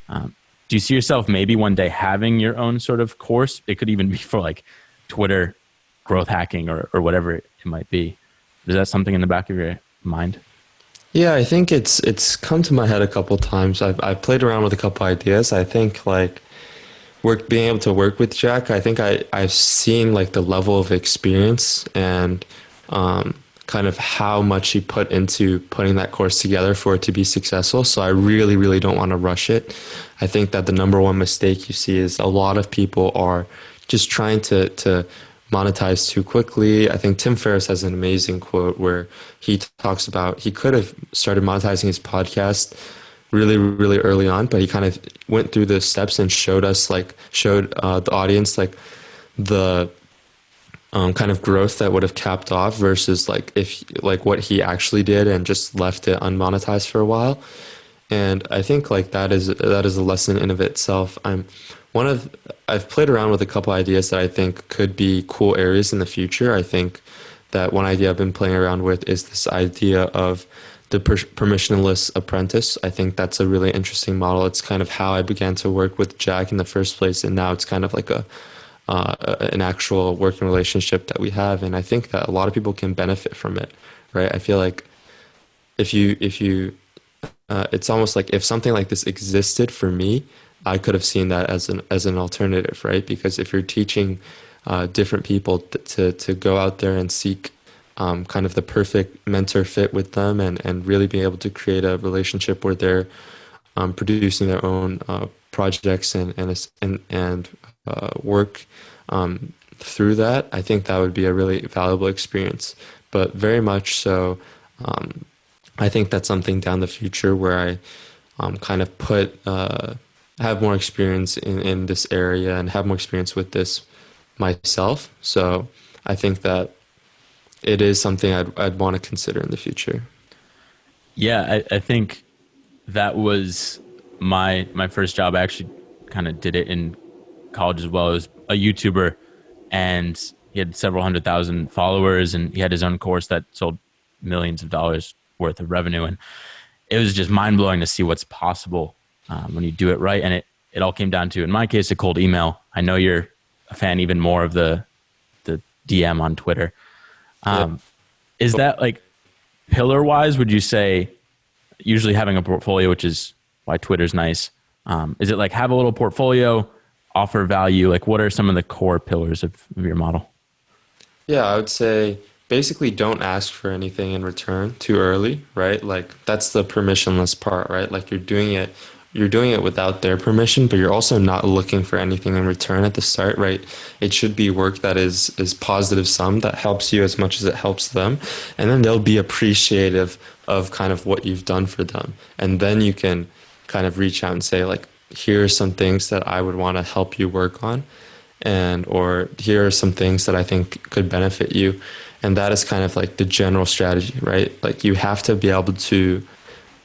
Do you see yourself maybe one day having your own sort of course? It could even be for like Twitter growth hacking or whatever it might be. Is that something in the back of your mind? Yeah, I think it's come to my head a couple times. I've played around with a couple ideas. I think like being able to work with Jack, I think I've seen like the level of experience and kind of how much he put into putting that course together for it to be successful. So I really, really don't want to rush it. I think that the number one mistake you see is a lot of people are just trying to monetize too quickly. I think Tim Ferriss has an amazing quote where he talks about he could have started monetizing his podcast really, really early on, but he kind of went through the steps and showed the audience like the kind of growth that would have capped off versus like if like what he actually did and just left it unmonetized for a while. And I think like that is a lesson in of itself. I've played around with a couple ideas that I think could be cool areas in the future. I think that one idea I've been playing around with is this idea of the permissionless apprentice. I think that's a really interesting model. It's kind of how I began to work with Jack in the first place, and now it's kind of like an actual working relationship that we have. And I think that a lot of people can benefit from it, right? I feel like if you it's almost like if something like this existed for me, I could have seen that as an alternative, right? Because if you're teaching different people to go out there and seek kind of the perfect mentor fit with them and really be able to create a relationship where they're producing their own projects and work through that, I think that would be a really valuable experience. But very much so, I think that's something down the future where I kind of have more experience in this area and have more experience with this myself. So I think that it is something I'd want to consider in the future. Yeah, I think that was my first job. I actually kind of did it in college as well. I was a YouTuber, and he had several 100,000 followers, and he had his own course that sold millions of dollars worth of revenue. And it was just mind blowing to see what's possible when you do it right. And it all came down to, in my case, a cold email. I know you're a fan even more of the DM on Twitter. Is that like pillar wise, would you say usually having a portfolio, which is why Twitter's nice? Is it like have a little portfolio, offer value? Like what are some of the core pillars of your model? Yeah, I would say basically don't ask for anything in return too early, right? Like that's the permissionless part, right? Like you're doing it without their permission, but you're also not looking for anything in return at the start, right? It should be work that is positive sum that helps you as much as it helps them. And then they'll be appreciative of kind of what you've done for them. And then you can kind of reach out and say like, here are some things that I would want to help you work on. Or here are some things that I think could benefit you. And that is kind of like the general strategy, right? Like you have to be able to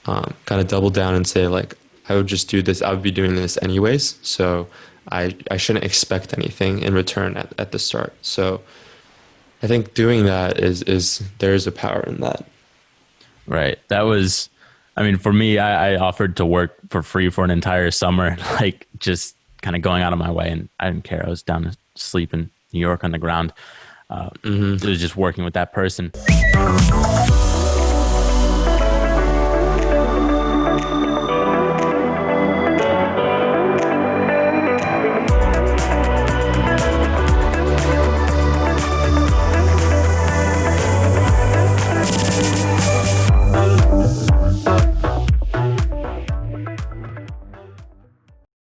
kind of double down and say like, I would just do this. I would be doing this anyways. So I shouldn't expect anything in return at the start. So I think doing that is there's a power in that. Right. That was, I mean, for me, I offered to work for free for an entire summer, like just kind of going out of my way. And I didn't care. I was down to sleep in New York on the ground. It was just working with that person.